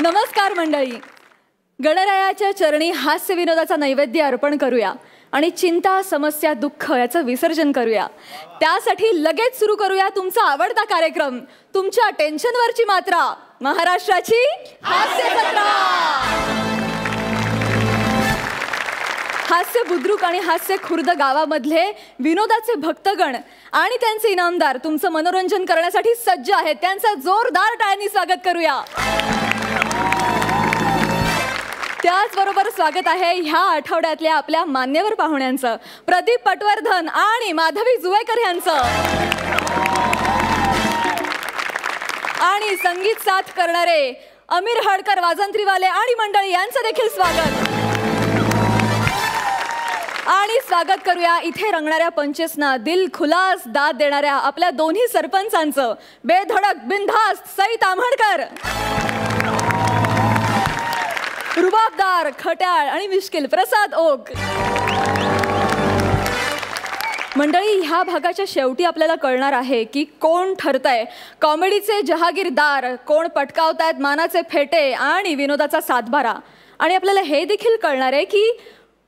नमस्कार मंडळी. गणरायाच्या चरणी हास्य विनोदाचा नैवेद्य अर्पण करूया आणि चिंता समस्या दुःख याचं विसर्जन करूया. त्यासाठी लगेच सुरू करूया तुमचा आवडता कार्यक्रम, तुमच्या टेन्शनवरची मात्रा, महाराष्ट्राची हास्य जत्रा. हास्य बुद्रुक आणि हास्य खुर्द गावामधले विनोदाचे भक्तगण आणि त्यांचे इनामदार तुमचं मनोरंजन करण्यासाठी सज्ज आहेत. त्यांचं जोरदार टाळ्यांनी स्वागत करूया. त्याचबरोबर स्वागत आहे ह्या आठवड्यातल्या आपल्या मान्यवर पाहुण्यांचं, प्रदीप पटवर्धन आणि माधवी जुवेकर यांचं. आणि संगीत साथ करणारे अमीर हडकर वाजंत्रीवाले आणि मंडळी यांचं देखील स्वागत. आणि स्वागत करूया इथे रंगणाऱ्या पंचेसना दिल खुलास दाद देणाऱ्या आपल्या दोन्ही सरपंचांचं, बेधडक बिनधास्त सई ताम्हणकर, रुबाबदार खट्याळ आणि मिश्किल प्रसाद ओक. मंडळी, ह्या भागाच्या शेवटी आपल्याला कळणार आहे की कोण ठरतंय कॉमेडीचे जहागीरदार, कोण पटकावतायत मानाचे फेटे आणि विनोदाचा सातबारा. आणि आपल्याला हे देखील कळणार आहे की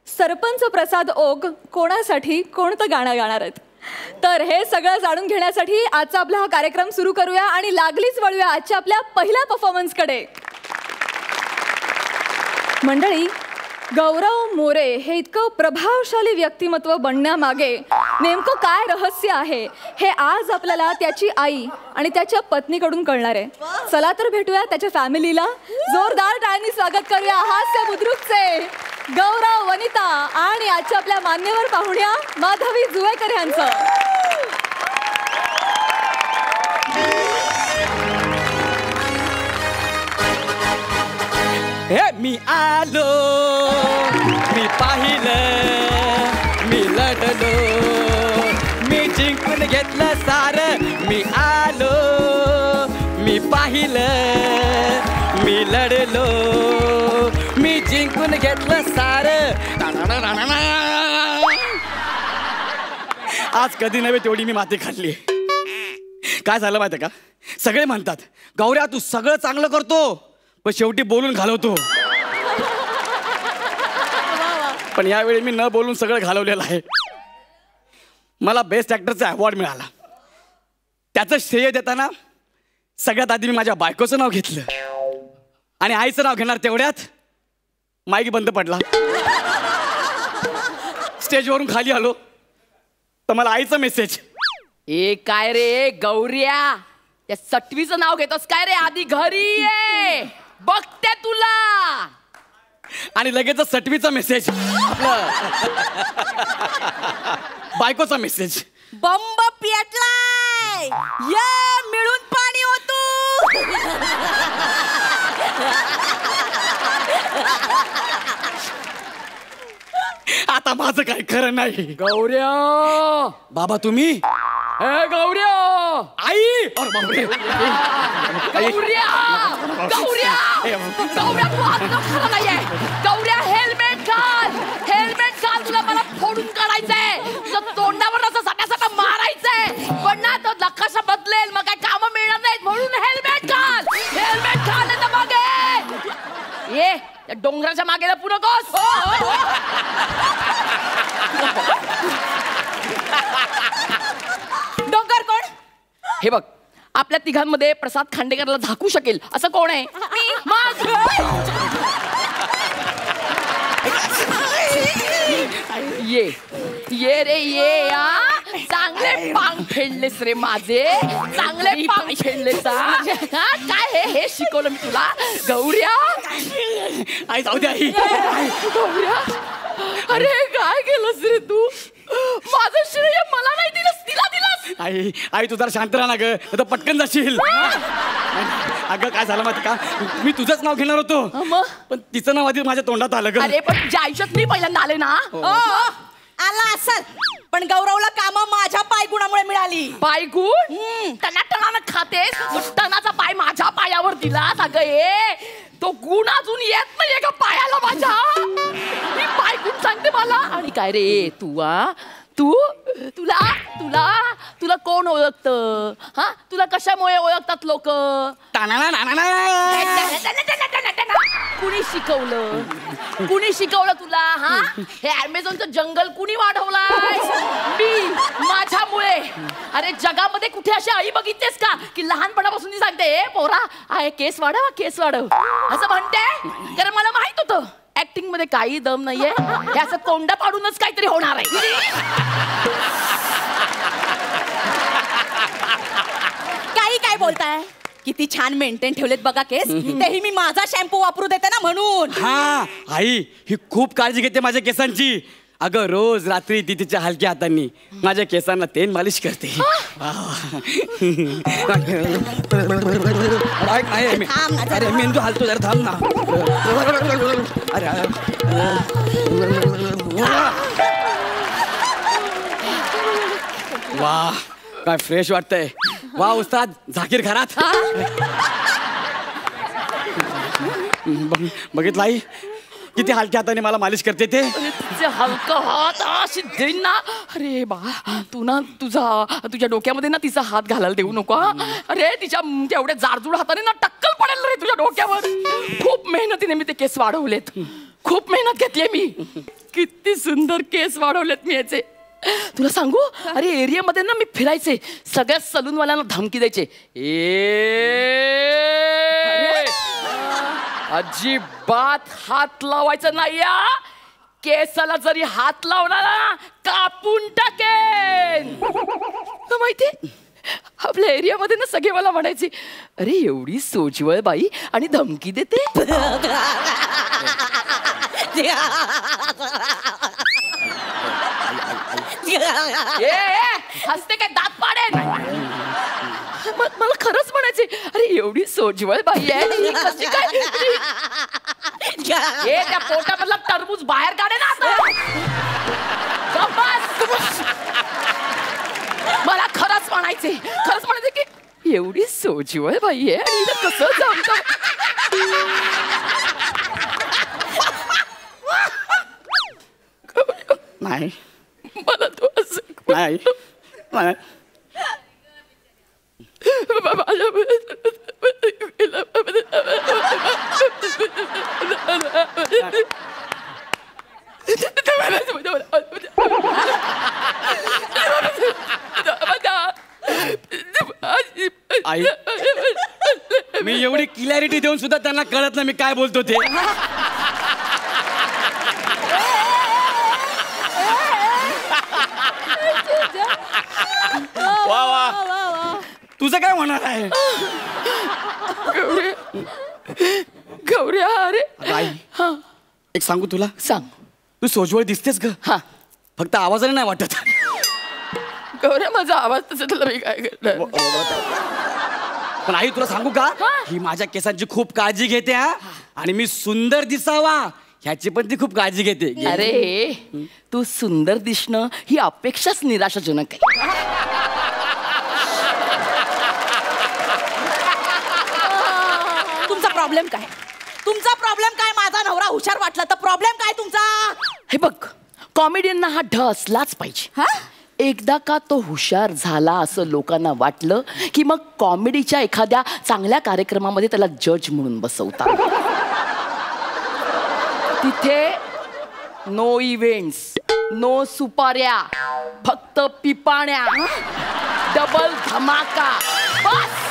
सरपंच प्रसाद ओक कोणासाठी कोणतं गाणं गाणार आहेत. तर हे सगळं जाणून घेण्यासाठी आजचा आपला हा कार्यक्रम सुरू करूया आणि लागलीच वळूया आजच्या आपल्या पहिल्या परफॉर्मन्सकडे. मंडळी, गौरव मोरे हे इतकं प्रभावशाली व्यक्तिमत्व बनण्यामागे नेमकं काय रहस्य आहे हे आज आपल्याला त्याची आई आणि त्याच्या पत्नीकडून कळणार आहे. चला तर भेटूया त्याच्या फॅमिलीला. जोरदार टाळ्यांनी स्वागत करूया हास्य बुद्रुकचे गौरव, वनिता आणि आजच्या आपल्या मान्यवर पाहुण्या माधवी जुवेकर यांचं. हे मी आलो, मी पाहिलं, मी लढलो, मी जिंकून घेतलं सारं. मी आलो, मी पाहिलं, मी लढलो, मी जिंकून घेतलं सारं. आज कधी नव्हे तेवढी मी माती खाल्ली. काय झालं माहिती का, सगळे म्हणतात गौऱ्या तू सगळं चांगलं करतो पण शेवटी बोलून घालवतो. पण यावेळी मी न बोलून सगळं घालवलेलं आहे. मला बेस्ट ॲक्टरचा अवॉर्ड मिळाला. त्याचं श्रेय देताना सगळ्यात आधी मी माझ्या बायकोचं नाव घेतलं आणि आईचं नाव घेणार तेवढ्यात माईक बंद पडला. स्टेजवरून खाली आलो तर मला आईचा मेसेज, ए काय रे गौऱ्या, या सटवीचं नाव घेतोस काय रे, आधी घरी ये बघते तुला. आणि लगेच सटवीचा मेसेज, बायकोचा मेसेज, बंब पेटलाय, या मिळून पाणी होतो. आता माझं काय खरं नाही. गौऱ्या, बाबा तुम्ही, ए गौऱ्या, आई, अरे बापरे, गौऱ्या, गौऱ्या, गौऱ्या तू आज नको नाहीये. गौऱ्या हेल्मेट घाल, हेल्मेट घाल, तुला मला फोडून काढायचंय, तुझं तोंडावर असं सटासटा मारायचंय. पण ना तो नकाशा बदलेल, मग काय कामं मिळणार नाहीत. म्हणून हेल्मेट घाल, हेल्मेट घाल नाही तर मागे ये, त्या डोंगराच्या मागे लपू नकोस. डोंगर कोण? हे बघ, आपल्या तिघांमध्ये प्रसाद खांडेकरला झाकू शकेल असं कोण आहे? ये ये रे ये, चांगले पांग फेडलेस रे माझे, चांगले पांग फेडलेस. काय हे शिकवलं मी तुला गौऱ्या? आई जाऊ दे आई. गौऱ्या, अरे काय केलंस रे तू? माझं श्रेय मला नाही दिलंस, तिला दिलंस. आई आई तू जरा शांत राहा ना ग, तर पटकन जाशील. अगं काय झालं माहिती का, मी तुझंच नाव घेणार होतो पण तिचं नाव आधी माझ्या तोंडात आलं ग. अरे पण ज्या आयुष्यात मी पहिल्यांदा आले ना. आला असल, पण गौरवला काम माझ्या पायगुणामुळे मिळाली. पायगुण? टनाटनानं खातेस, टनाचा पाय माझ्या पायावर दिला. अगं ये, तो गुण अजून येत नाहीये का पायाला माझ्या? मी पायगुण सांगते मला. आणि काय रे तू, तू तुला तुला तुला कोण ओळखतं? हा, तुला कशामुळे ओळखतात लोक? कुणी शिकवलं तुला हा? हे अमेझॉनचं जंगल कुणी वाढवलाय? मी, माझ्यामुळे. अरे जगामध्ये कुठे अशी आई बघितलीस का की लहानपणापासून ती सांगते ए पोरा आहे केस वाढव असं म्हणते? कारण मला माहित होतं ऍक्टिंग मध्ये काही दम नाहीये, हे असं तोंड पाडूनच काहीतरी होणार आहे. काय बोलताय? किती छान मेंटेन ठेवलेत बघा केस. तेही मी माझा शॅम्पू वापरू देते ना म्हणून. हा आई ही खूप काळजी घेते माझ्या केसांची. अगं रोज रात्री ती तिच्या हलक्या हातांनी माझ्या केसांना तेल मालिश करते. अरे मेंदू हालतो जरा थांब ना. वा काय फ्रेश वाटतंय. वा उस्ताद झाकीर घरात. बघितलं आई किती हलक्या हाताने मला मालिश करते ते. हलका हात अशी देईन ना. अरे बा तू ना तुझ्या डोक्यामध्ये ना तिचा हात घालायला देऊ नको. अरे तिच्या तेवढ्या जाडजूड हाताने ना टक्कल पडेल रे तुझ्या डोक्यावर. खूप मेहनतीने मी ते केस वाढवलेत. खूप मेहनत घेतलीये मी. किती सुंदर केस वाढवलेत मी याचे. तुला सांगू अरे एरियामध्ये ना मी फिरायचे सगळ्या सलूनवाल्यांना धमकी द्यायचे. अजिबात हात लावायचं नाही या. केसाला जरी हात लावला ना कापून टाकेन. माहिती आपल्या एरियामध्ये ना सगळे मला म्हणायचे अरे एवढी सोजवळ बाई आणि धमकी देते. हसते काय दात पाडेन. मला खरंच म्हणायचे अरे एवढी सोजवळ बाई आहे कशी काय त्या पोटामधला टरबूज बाहेर काढे ना आता. मला खरंच म्हणायचे की एवढी सोजवळ बाई आहे आणि कसं जमतं. नाही मला तो असं नाही आई मी एवढी क्लॅरिटी देऊन सुद्धा त्यांना कळत नाही मी काय बोलतो ते. वा वा तुझं काय होणार आहे? गौऱ्या अरे आई एक सांगू तुला? सांग. तू सोजवळ दिसतेस ग. हा फक्त आवाजाने नाही वाटत. गौऱ्या माझा आवाज तसा तुला मी काय करणार. पण आई तुला सांगू का ही माझ्या केसांची खूप काळजी घेते हा. आणि मी सुंदर दिसावा ह्याची पण ती खूप काळजी घेते. अरे तू सुंदर दिसणं ही अपेक्षाच निराशाजनक आहे. तुमचा प्रॉब्लेम काय? माझा नवरा हुशार वाटला तर प्रॉब्लेम काय तुमचा? हे बघ कॉमेडियनना हा ढ असलाच पाहिजे. एकदा का तो हुशार झाला असं लोकांना वाटलं की मग कॉमेडीच्या एखाद्या चांगल्या कार्यक्रमामध्ये त्याला जज म्हणून बसवतात. तिथे नो इव्हेंट्स, नो सुपाऱ्या, फक्त पिपाण्या, डबल धमाका बस.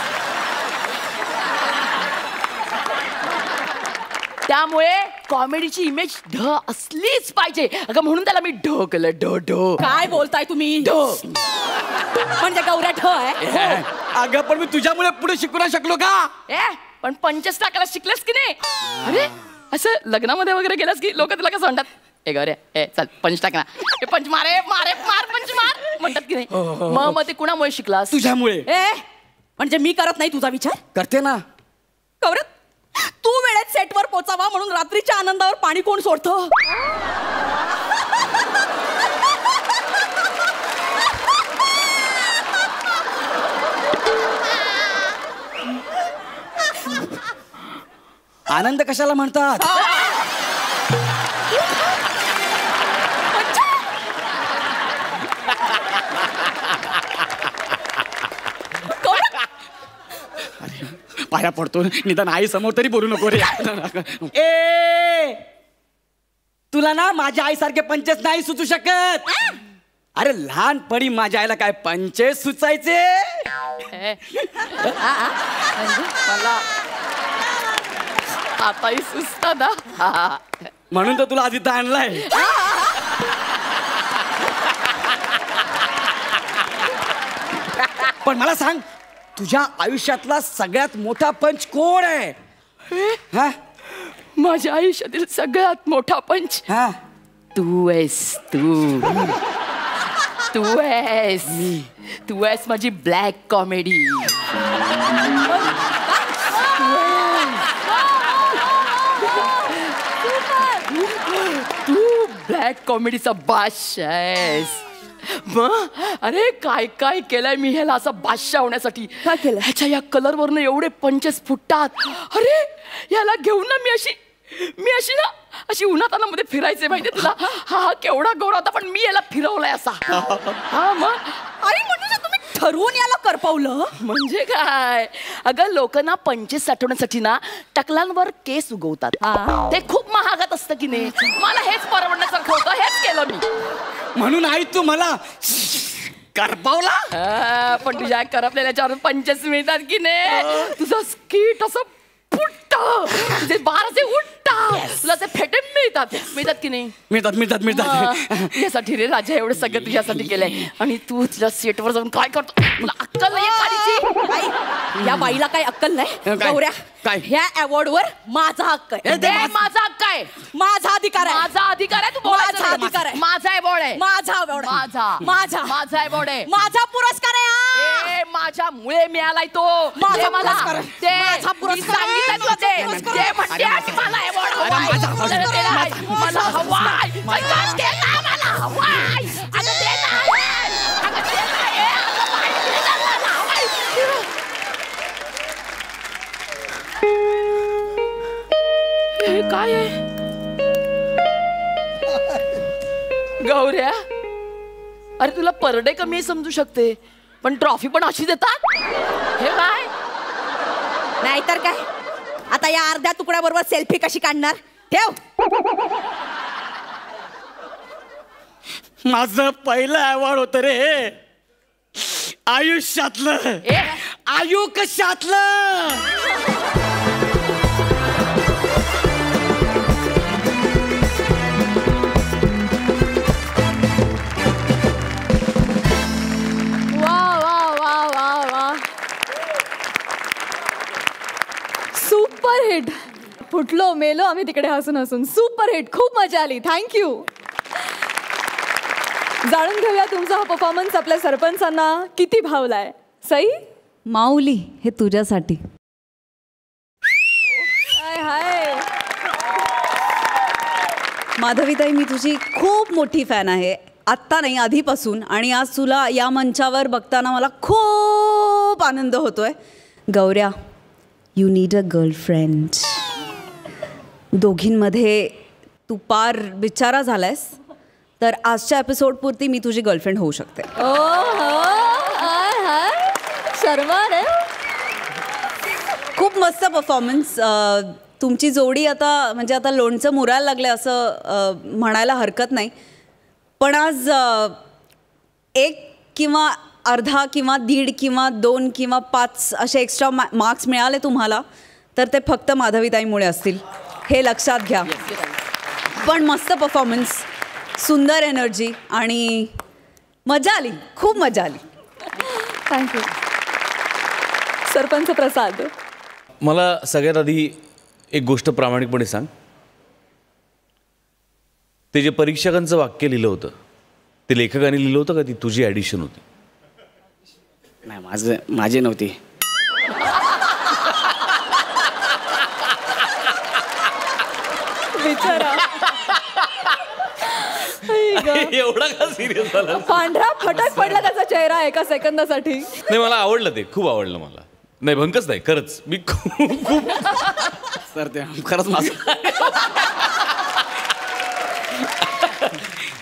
त्यामुळे कॉमेडीची इमेज ढ असलीच पाहिजे. अगं म्हणून त्याला मी ढ केलं. ढ ढ काय बोलताय तुम्ही? ढ म्हणजे गौऱ्या ढ आहे. अगं पण मी तुझ्यामुळे पुढे शिकू नाही शकलो का? पण पंचस टाकायला शिकलेस की नाही? अरे असं लग्नामध्ये वगैरे गेलास की लोक तुला कसं म्हणतात ए गौऱ्या चल पंच टाक ना. पंच मारे मारे मार पंच मार म्हणतात की नाही? मग ते कुणामुळे शिकलास? तुझ्यामुळे. म्हणजे मी करत नाही तुझा विचार? करते ना. गौऱ्या तू वेळेत सेटवर पोचावा म्हणून रात्रीच्या आनंदावर पाणी कोण सोडतं? आनंद कशाला म्हणतात? पाया पडतो, निदान आई समोर तरी बोलू नको रे. ए तुला ना माझ्या आईसारखे पंचेस नाही सुचू शकत. अरे लहानपणी माझ्या आईला काय पंचेस सुचायचे. मला आताही सुचता ना. म्हणून तर तुला आधी तर आणलाय. पण मला सांग, तुझ्या आयुष्यातला सगळ्यात मोठा पंच कोण आहे? हा? माझ्या आयुष्यातील सगळ्यात मोठा पंच हा? तू आहेस. तू आहेस माझी ब्लॅक कॉमेडी. तू ब्लॅक कॉमेडीचा बादशाह आहेस. अरे काय काय केलंय मी ह्याला असं बादशाह होण्यासाठी. काय केलं? ह्याच्या या कलर वरनं एवढे पंचेस फुटतात. अरे याला घेऊन ना मी अशी ना अशी उन्हातानामध्ये फिरायचे माहितीये तुला. हा केवढा गौरव होता, पण मी याला फिरवलाय असा. हा मग आणि म्हणजे तुम्ही ठरवून याला करपवलं. म्हणजे काय अगं, लोक ना पंचेस साठवण्यासाठी ना टकलांवर केस उगवतात. ते खूप महागात असतं की नाही. मला हेच परवडण्यासारखं होतं, हेच केलं मी. म्हणून आई तू मला करपावला. पण तुझ्या करपलेल्याच्यावर पंचेस मिळतात की नाही. तुझं स्कीट असं फुटत, तुझे बार असे उठतात, तुला ते फेटे मिळतात की नाही. मिळतात. यासाठी रे राजा एवढं सगळं तुझ्यासाठी केलंय. आणि तू तुझ्या सेटवर जाऊन काय करतो. तुला अक्कल नाही काढीची. आई, या बाईला काही अक्कल नाही. काय? गौऱ्या, काय? ह्या अवॉर्ड वर माझा हक्क आहे. माझा हक्क आहे. माझा अधिकार आहे. माझा अधिकार आहे. तू बोलायचं माझा नाही. अधिकार आहे. माझा अवॉर्ड आहे. माझा अवॉर्ड आहे. माझा अवॉर्ड आहे. माझा पुरस्कार आहे हा. माझ्यामुळे मिळालाय तो. माझा ते मला पुरस्कार आहे. ते माझा मी पुरस्कार आहे. सांगितलं तुला ते. पुरस्कार ते आहे. म्हणते आणि मला award हवाय. मला ते नाही. मला हवाय. अगं ते ना मला हवाय. अगं ते नाही. अगं ते नाही. अगं बाई, ते ना मला हवाय. हे काय आहे गौऱ्या? अरे तुला पर डे कमी समजू शकते, पण ट्रॉफी पण अशी देतात. हे काय? नाहीतर काय. आता या अर्ध्या तुकड्याबरोबर सेल्फी कशी काढणार? ठेव. माझं पहिलं अवॉर्ड होतं रे, आयुष्यातलं. आयुष्यातलं. वा वा वा वा वा, सुपर हिट. फुटलो मेलो आम्ही तिकडे हसून हसून. सुपर हिट, खूप मजा आली. थँक्यू. जाणून घेऊया तुमचा हा परफॉर्मन्स आपल्या सरपंचांना किती भावलाय. सई, माऊली, हे तुझ्यासाठी. हाय हाय. माधवीताई, मी तुझी खूप मोठी फॅन आहे. आत्ता नाही, आधीपासून. आणि आज तुला या मंचावर बघताना मला खूप आनंद होतोय. गौऱ्या, यू नीड अ गर्लफ्रेंड. दोघींमध्ये तू पार बिचारा झालायस, तर आजच्या एपिसोडपुरती मी तुझी गर्लफ्रेंड होऊ शकते. ओ हो, हाय हाय. शर्मा रे. खूप मस्त परफॉर्मन्स. तुमची जोडी आता म्हणजे आता लोणचं मुरायला लागलं असं म्हणायला हरकत नाही. पण आज 1 किंवा अर्धा किंवा 1.5 किंवा 2 किंवा 5 असे एक्स्ट्रा मार्क्स मिळाले तुम्हाला, तर ते फक्त माधवीताईमुळे असतील, हे लक्षात घ्या. पण मस्त परफॉर्मन्स, सुंदर एनर्जी आणि मजा आली, खूप मजा आली. थँक्यू. सरपंच प्रसाद, मला सगळ्यात आधी एक गोष्ट प्रामाणिकपणे सांग. ते जे परीक्षकांचं वाक्य लिहिलं होतं, ते लेखकाने लिहिलं होतं का ती तुझी ॲडिशन होती? नाही, माझी नव्हती. बिचारा. एवढा का सिरियस झाला? पांढरा फटक पडला त्याचा चेहरा एका सेकंदासाठी. नाही, मला आवडलं, ते खूप आवडलं मला. नाही, भंकच नाही, खरंच मी खूप सर ते खरंच माझं.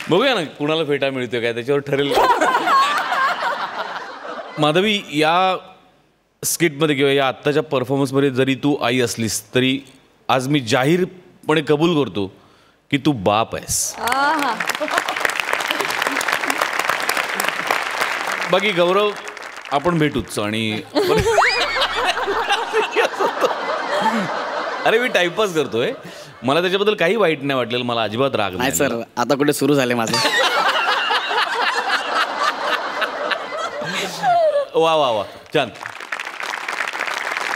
बघूया ना कुणाला फेटा मिळतोय काय, त्याच्यावर ठरेल. माधवी, या स्किटमध्ये किंवा या आत्ताच्या परफॉर्मन्समध्ये जरी तू आई असलीस तरी आज मी जाहीरपणे कबूल करतो की तू बाप आहेस. बाकी गौरव आपण भेटूच. आणि अरे मी टाइमपास करतोय, मला त्याच्याबद्दल काही वाईट नाही वाटलेलं, मला अजिबात राग नाही सर. आता कुठे सुरू झाले माझं. वा वा वा छान.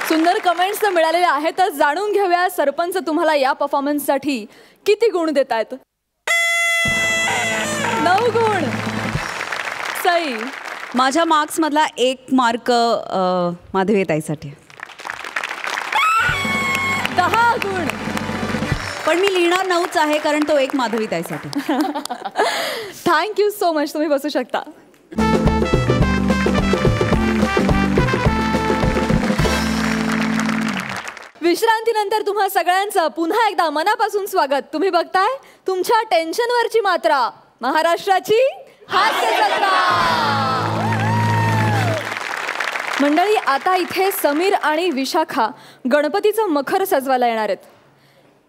सुंदर कमेंट्स तर मिळालेले आहेतच. जाणून घेऊया सरपंच तुम्हाला या परफॉर्मन्ससाठी किती गुण देत आहेत. 9 गुण. सई. माझ्या मार्क्समधला 1 मार्क माधवीताईसाठी. 10 गुण. पण मी लिहिणार 9च आहे कारण तो 1 माधवीताईसाठी. Thank you so much. तुम्ही बसू शकता. विश्रांतीनंतर तुम्हा सगळ्यांचं पुन्हा एकदा मनापासून स्वागत. तुम्ही बघताय तुमच्या टेन्शनवरची मात्रा, महाराष्ट्राची हास्य जत्रा. मंडळी, आता इथे समीर आणि विशाखा गणपतीचं मखर सजवायला येणार आहेत.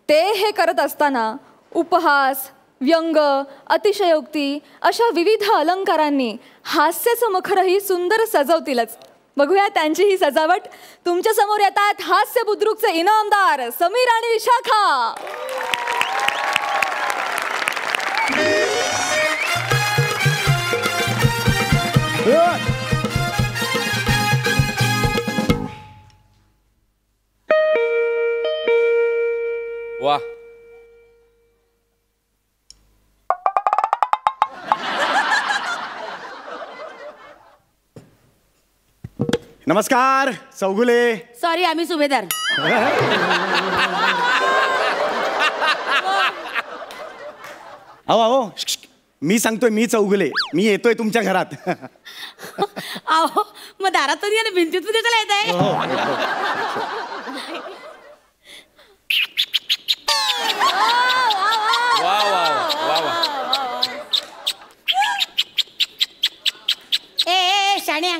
ते हे करत असताना उपहास, व्यंग, अतिशयोक्ती अशा विविध अलंकारांनी हास्याचं मखरही सुंदर सजवतीलच. बघूया त्यांची ही सजावट. तुमच्या समोर येतात हास्य बुद्रुकचे इनामदार समीर आणि विशाखा. वा. नमस्कार चौगुले. सॉरी, आम्ही सुभेदार. अहो अहो मी सांगतोय, मी चौगुले. मी येतोय तुमच्या घरात. अहो मग दारातून या ना, भिंतीत मध्ये चला येत आहे. वा वा वा वा. ए शाण्या,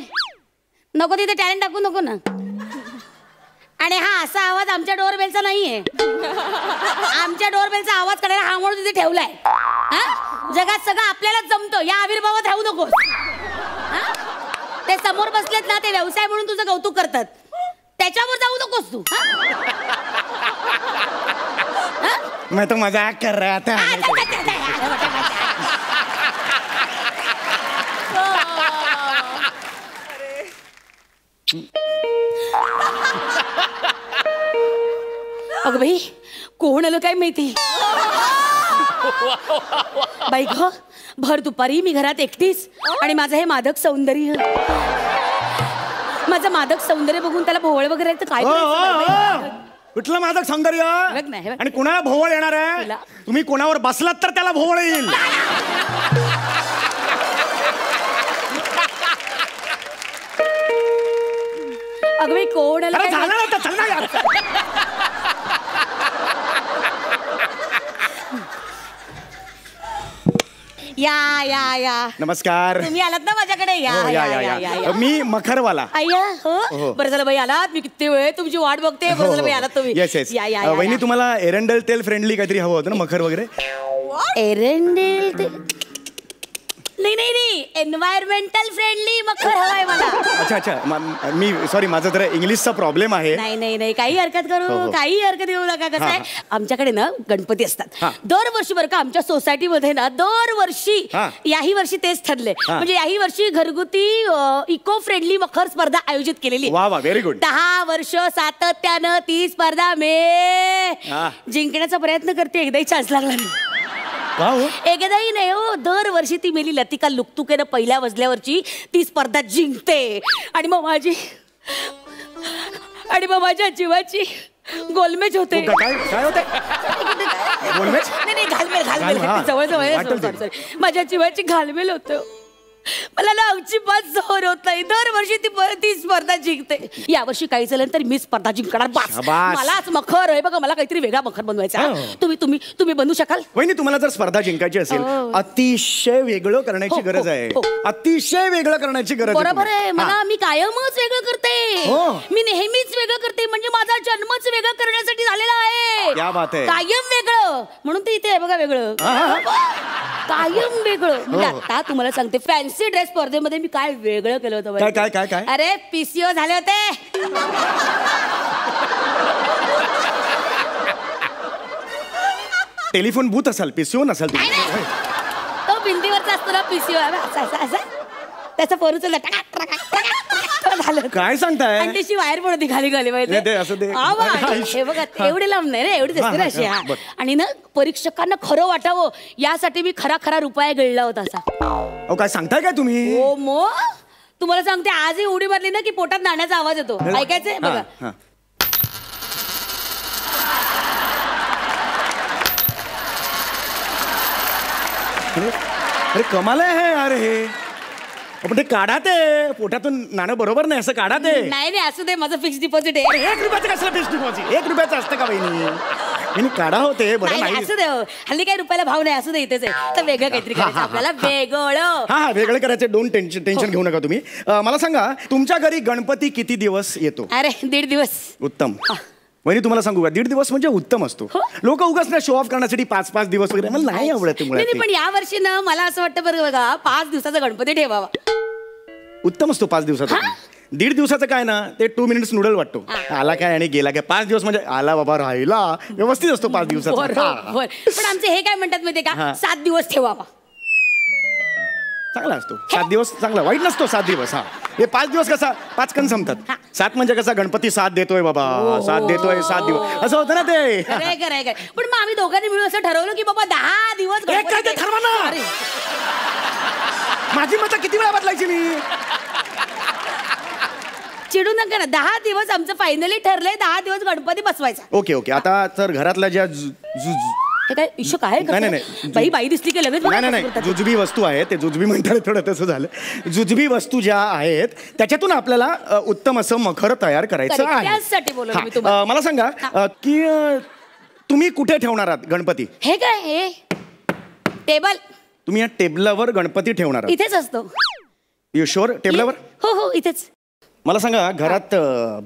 नको तिथे टॅलेंट दाखवू नको ना. आणि हा असा आवाज आमच्या डोरबेलचा नाहीये. आमच्या डोरबेलचा आवाज करायला हा म्हणून तिथे ठेवलाय. जगात सगळं आपल्यालाच जमतं, या आविर्भावात राहू नकोस. ते समोर बसलेत ना, ते व्यवसाय म्हणून तुझं कौतुक करतात, त्याच्यावर जाऊ नकोस तू. मैं तो मजाक कर रहा था. अगं बाई, कोण आलं काय माहिती. बाई ग, भर दुपारी मी घरात एकटीच, आणि माझं हे मादक सौंदर्य, माझं मादक सौंदर्य बघून त्याला भोवळ वगैरे तर काय करायचं. कुठलं मादक सौंदर्य आणि कुणाला भोवळ येणार आहे. तुम्ही कोणावर बसलात तर त्याला भोवळ येईल. अगं बाई, कोण आलं काय झालं ना, चल ना यार. या या या. नमस्कार. तुम्ही आलात ना माझ्याकडे. या या या या. मी मखरवाला. अय्या, हो बरं झालं बाई आलात. मी किती वेळ तुमची वाट बघते. बरं झालं बाई आलात तुम्ही. Yes yes. या या. वहिनी, तुम्हाला एरंडेल तेल फ्रेंडली काहीतरी हवं होतं ना, मखर वगैरे. एरंडेल तेल नाही नाही नाही, एन्व्हायरमेंटल फ्रेंडली मखर हवाय मला. अच्छा अच्छा, मी सॉरी, माझा जरा इंग्लिशचा प्रॉब्लेम आहे. नाही नाही नाही, काही हरकत करू, काही हरकत घेऊ नका. कसं आहे, आमच्याकडे ना गणपती असतात दरवर्षी. बरं का, आमच्या सोसायटीमध्ये ना दरवर्षी, याही वर्षी तेच ठरले, म्हणजे याही वर्षी घरगुती इको फ्रेंडली मखर स्पर्धा आयोजित केलेली. वा वा, व्हेरी गुड. 10 वर्ष सातत्यानं ती स्पर्धा जिंकण्याचा प्रयत्न करते. एकदाही चान्स लागला नाही. एकदाही नाही हो, दरवर्षी ती मेली लतिका लुकतुकेनं पहिल्या मजल्यावरची ती स्पर्धा जिंकते. आणि मग माझ्या जीवाची गोलमेज होते. काय होते? नाही घालमेल, जवळ जवळ. माझ्या जीवाची घालमेल होतं. मला ना अजिबात सहन होत नाही. दरवर्षी ती स्पर्धा जिंकते. यावर्षी काही झालं तर मी स्पर्धा जिंकणार. बास. शाबास. मलाच मखर आहे बघा. मला काहीतरी वेगळा मखर बनवायचा. तुम्ही बनवू शकाल? वहिनी तुम्हाला जर स्पर्धा जिंकायची असेल अतिशय वेगळं करण्याची गरज आहे. अतिशय वेगळं करण्याची गरज आहे. बरोबर आहे. मला मी कायमच वेगळं करते. मी नेहमीच वेगळं करते. म्हणजे माझा जन्मच वेगळं करण्यासाठी झालेला आहे. क्या बात आहे. कायम वेगळं. म्हणून ते इथे आहे बघा वेगळं. कायम वेगळं. म्हणजे आता तुम्हाला सांगते फॅन्सी ड्रेस स्पर्धेमध्ये मी काय वेगळं केलं होतं. काय काय काय? अरे पीसीओ झाले होते. टेलिफोन बूथ असाल पीसीओ नसाल तुम्ही. तो भिंतीवरचा असतो ना पीसीओ. त्याचा फोन झालं. काय सांगताय? आणि त्याची वायर पण होती खाली खाली माहिती. हे बघा एवढे लांब नाही रे. एवढी दिसते ना अशी. आणि ना परीक्षकांना खरं वाटावं यासाठी मी खरा रुपया गिळला होता असा. काय सांगताय काय तुम्ही? हो मो तुम्हाला सांगते आजही उडी मारली ना की पोटात नाण्याचा आवाज येतो. ऐकायचंय बघा. अरे कमाल आहे यार हे. पण ते काढा ते पोटातून नाणं बरोबर नाही असं काढा ते. नाही असू दे माझं फिक्स डिपॉझिट आहे. 1 रुपयाचं कसलं फिक्स डिपॉझिट? 1 रुपयाचं असतं का बहिणी? काढा होते बरं नाही. असू दे हल्ली काही रुपयाला भाव नाही. असू दे इथेच आहे. तर वेगळं काहीतरी करायचं आपल्याला. वेगळं. हा वेगळं करायचं. डोंट टेन्शन घेऊ नका तुम्ही. मला सांगा तुमच्या घरी गणपती किती दिवस येतो? अरे 1.5 दिवस. उत्तम. वहिनी तुम्हाला सांगू का 1.5 दिवस म्हणजे उत्तम असतो. लोक उगाच ना शो ऑफ करण्यासाठी 5-5 दिवस वगैरे मला नाही आवडत. पण या वर्षी ना मला असं वाटतं बरं बघा 5 दिवसाचा गणपती ठेवावा. उत्तम असतो 5 दिवसाचा. 1.5 दिवसाचं काय ना ते 2 मिनिट्स नूडल वाटतो. आला काय आणि गेला काय. 5 दिवस म्हणजे आला बाबा राहिला व्यवस्थित असतो 5 दिवसाचा. पण आमचे हे काय म्हणतात माहितीये का 7 दिवस ठेवावा. चांगला असतो 7 दिवस. चांगला वाईट नसतो 7 दिवस. हे 5 दिवस कसा 5 कण संपतात. 7 म्हणजे कसा गणपती 7 देतोय बाबा. 7 देतोय 7 दिवस असं होतं ना ते. पण मग आम्ही दोघांनी मिळून असं ठरवलं की बाबा 10 दिवस ठरवा ना. माझी मतं किती वेळा बदलायची मी. चिडू नका ना. 10 दिवस आमचं फायनली ठरलंय. 10 दिवस गणपती बसवायचा. ओके आता तर घरातल्या ज्या हे काय इश्यू काय? नाही बाई दिसली की लगेच. नाही जुजबी वस्तू आहेत. ते जुजबी म्हणतात थोडं तसं झालं. जुजबी वस्तू ज्या आहेत त्याच्यातून आपल्याला उत्तम असं मखर तयार करायचं आहे. त्यासाठी बोललो मी तुम्हाला. मला सांगा की तुम्ही कुठे ठेवणार आहात गणपती? हे काय हे टेबल. तुम्ही या टेबलावर गणपती ठेवणार आहात? इथेच असतो. You sure? टेबलावर? हो इथेच. मला सांगा घरात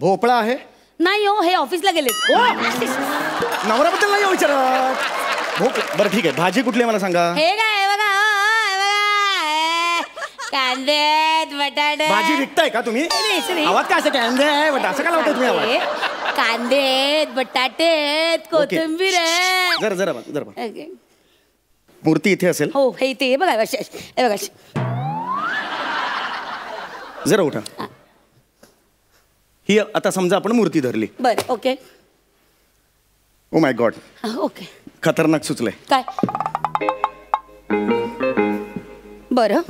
भोपळा आहे? नाही हो हे ऑफिसला गेले. नवऱ्याबद्दल नाही विचारत. बरं ठीक आहे. भाजी कुठली मला सांगा? हे काय बघा कांदे बटाटे. भाजी विकताय का तुम्ही? आवाज काय असं कांदे असं काय लावताय तुम्ही आवाज? कांदे बटाटे कोथिंबीर आहे. जरा मूर्ती इथे असेल. हो हे इथे हे बघा. हे बघा जरा उठा. ही आता समजा आपण मूर्ती धरली. बरं okay. Oh my God. Okay खतरनाक सुचलंय. काय? बरं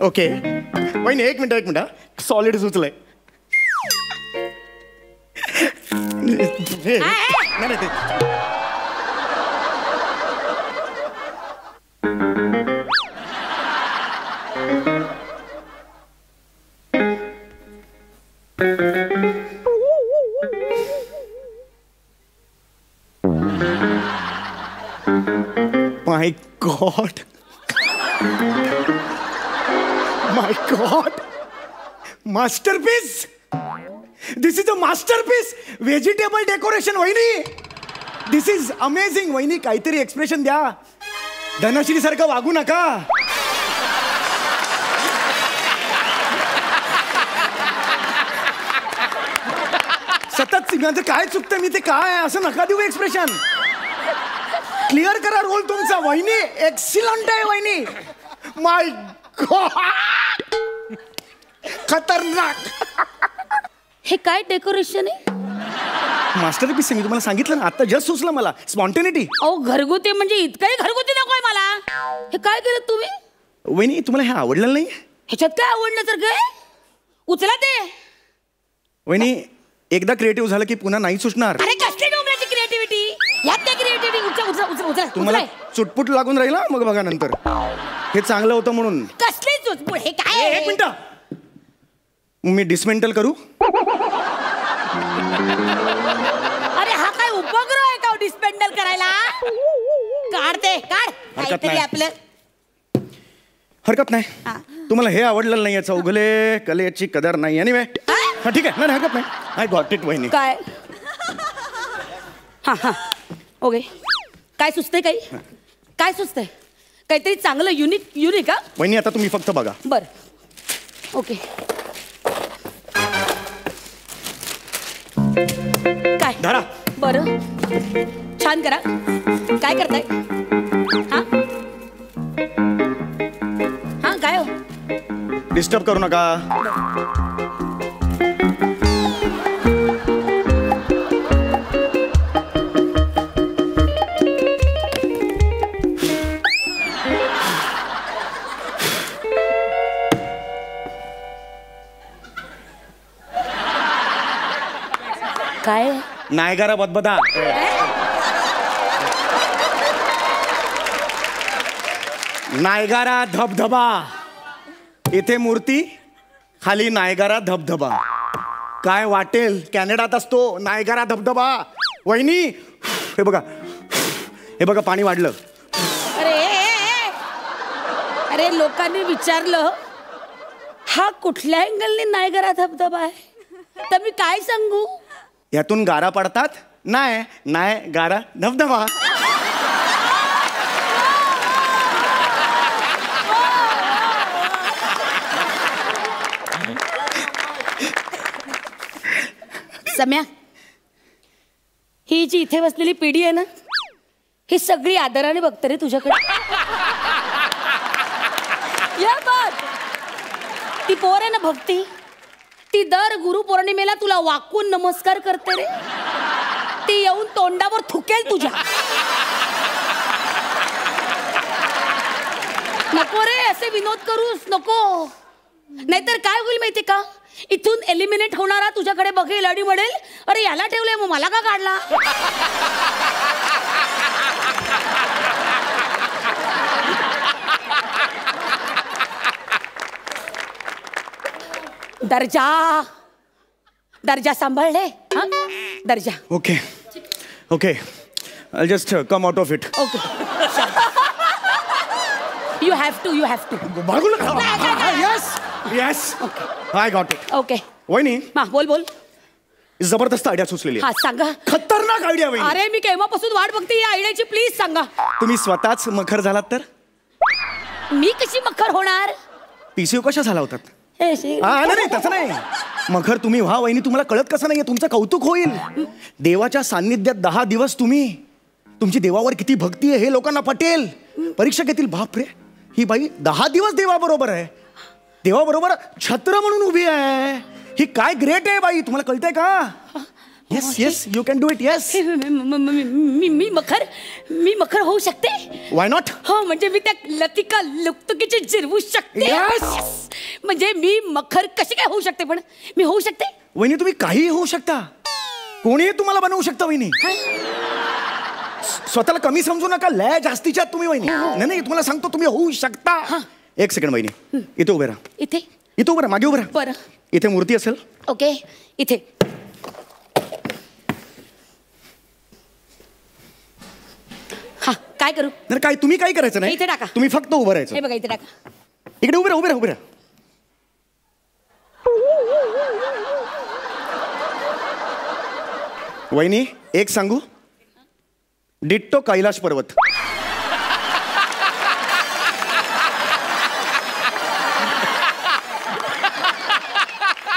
ओके वहिनी एक मिनिट सॉलिड सुचलंय. My God. My God. Masterpiece. This is a masterpiece. Vegetable decoration वहिनी. This is amazing. वहिनी काहीतरी एक्सप्रेशन द्या. धनश्री सारखं वागू नका. सतत माझं काय चुकतं मी ते काय असं नका देऊ एक्सप्रेशन. क्लिअर करा रोल तुमचा. वहिनी एक्सिलंट आहे वहिनी. माय गॉड खतरनाक. हे काय डेकोरेशन आहे? मास्टरपीस मी तुम्हाला सांगितलं ना आता जस्ट सुचलं मला. स्पॉन्टेनिटी. अहो घरगुती म्हणजे इतकंही घरगुती नकोय मला. हे काय केलं तुम्ही? वहिनी तुम्हाला हे आवडलं नाही? ह्याच्यात काय आवडलं तर काय? उचला ते. वहिनी एकदा क्रिएटिव्ह झालं की पुन्हा नाही सुचणार. अरे कसली डोंगराची क्रिएटिव्हिटी. यात काय क्रिएटिव्हिटी? उचला तुम्हाला चुटपुट लागून राहील ना मग बघा नंतर. हे चांगलं होतं म्हणून. कसली चुचपूड हे काय एक मिनिट मी डिसमेंटल करू. अरे हा काय उपग्रह आहे का डिस्पेंडल करायला. काढते काढ काहीतरी नाही. आपलं. हरकत नाही. तुम्हाला हे आवडलेलं नाही चौगले कलेची कदर नाही. एनिवे हा ठीक आहे. नाही हरकत नाही. आय गॉट इट वहिनी. काय हा हा ओके. काय सुचतंय काही काय सुचतंय काहीतरी चांगलं युनिक हा. वहिनी आता तुम्ही फक्त बघा. बर ओके. काय धरा. बरं छान करा. काय करताय हा हा काय हो. डिस्टर्ब करू नका. काय नायगारा बदबदा. नायगारा धबधबा. इथे मूर्ती खाली नायगारा धबधबा. काय वाटेल कॅनडात असतो नायगारा धबधबा. वहिनी हे बघा हे बघा पाणी वाढलं. अरे अरे लोकांनी विचारलं हा कुठल्या अँगलने नायगरा धबधबा आहे तर मी काय सांगू. यातून गारा पडतात. नाय गारा धबधबा. सम्या ही जी इथे बसलेली पिढी आहे ना ही सगळी आदराने बघते रे तुझ्याकडे. या बात ती पोर आहे ना भक्ती ती दर गुरुपौर्णिमेला तुला वाकून नमस्कार करते रे. ती येऊन तोंडावर थुकेल तुझ्या. नको रे असे विनोद करूस नको. नाहीतर काय होईल माहिती का इथून एलिमिनेट होणारा तुझ्याकडे बघेल आणि म्हणेल अरे याला ठेवलंय मग मला का काढला. दर्जा सांभाळले हा दर्जा. Okay okay I just come out of it. Okay you have to yes yes I got it. Okay वहिनी हा बोल जबरदस्त आयडिया सुचलेली आहे. हा सांगा. खतरनाक आयडिया वहिनी. अरे मी केव्हापासून वाट बघते या आयडियाची प्लीज सांगा. तुम्ही स्वतःच मखर झालात तर. मी कशी मखर होणार. PCO कशा झाला होतात. हे नाही तसं नाही. मखर तुम्ही व्हा वहिनी. तुम्हाला कळत कसं नाहीये तुमचं कौतुक होईल. देवाच्या सान्निध्यात 10 दिवस तुम्ही. तुमची देवावर किती भक्ती आहे हे लोकांना पटेल. परीक्षा घेतील बापरे ही बाई 10 दिवस देवाबरोबर आहे. देवाबरोबर छत्र म्हणून उभी आहे. ही काय ग्रेट आहे बाई. तुम्हाला कळतंय का. Yes yes you can do it. Yes मी मखर होऊ शकते. Why not. हो म्हणजे मी त्या लतिका लुकतुकीची जिरवू शकते. Yes. म्हणजे मी मखर कशी काय होऊ शकते पण मी होऊ शकते. वहिनी तुम्ही काहीही होऊ शकता. कोणीही तुम्हाला बनवू शकता वहिनी. स्वतःला कमी समजू नका. लय जास्तीच्या तुम्ही वहिनी. नाही तुम्हाला सांगतो तुम्ही होऊ शकता. एक सेकंड वहिनी इथे उभे राहा. इथे उभे राहा. मागे उभे राहा. बरं इथे मूर्ती असेल. ओके इथे. हा काय करू. नाही काय तुम्ही काय करायचं नाही. इथे टाका. तुम्ही फक्त उभं राहायचं. हे बघा इथे टाका. इकडे उभे राहा. वहिनी एक सांगू. डिट्टो कैलाश पर्वत.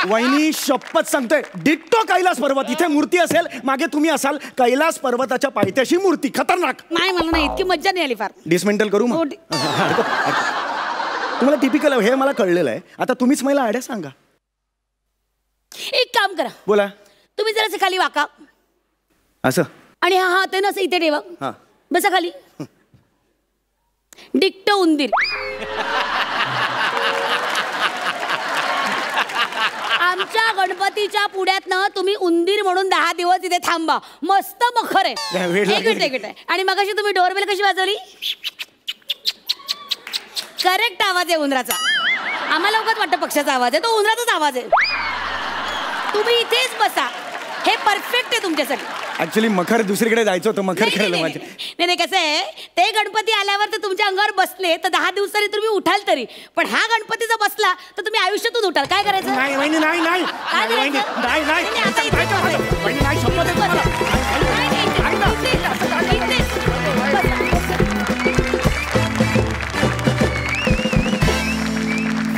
वहिनी शपथ सांगतोय डिट्टो कैलास पर्वत. इथे मूर्ती असेल मागे तुम्ही असाल. कैलास पर्वताच्या पायथ्याशी मूर्ती. खतरनाक. नाही मला नाही इतकी मज्जा नाही आली फार. डिसमेंटल करू मग. तुम्हाला टिपिकल हे मला कळलेलं आहे. आता तुम्हीच मला आयडिया सांगा. एक काम करा. बोला. तुम्ही जरासे खाली वाका असं आणि हा हात आहे ना असं इथे ठेवा. हा बसा खाली. डिट्टो उंदीर. आमच्या गणपतीच्या पुढ्यातनं तुम्ही उंदीर म्हणून 10 दिवस इथे थांबा. मस्त मखर आहे. एक मिनिट. आणि मगाशी तुम्ही डोरबेल कशी वाजवली? करेक्ट आवाज आहे उंदराचा. आम्हाला उगाच वाटतं पक्षाचा आवाज आहे, तो उंदराचाच आवाज आहे. तुम्ही इथेच बसा, हे परफेक्ट आहे तुमच्यासाठी. ऍक्च्युली मखर दुसरीकडे जायचं होतं, मखर खेळलं माझे. नाही कसं आहे, ते गणपती आल्यावर तर तुमच्या अंगावर बसले तर 10 दिवसांनी तुम्ही उठाल तरी, पण हा गणपती जर बसला तर तुम्ही आयुष्यातून उठाल. काय करायचं? नाही वहिनी, नाही नाही काय वहिनी, करायचं? नाही नाही आता इथेच बसायचं. वहिनी, नाही शपथ आहे तुम्हाला.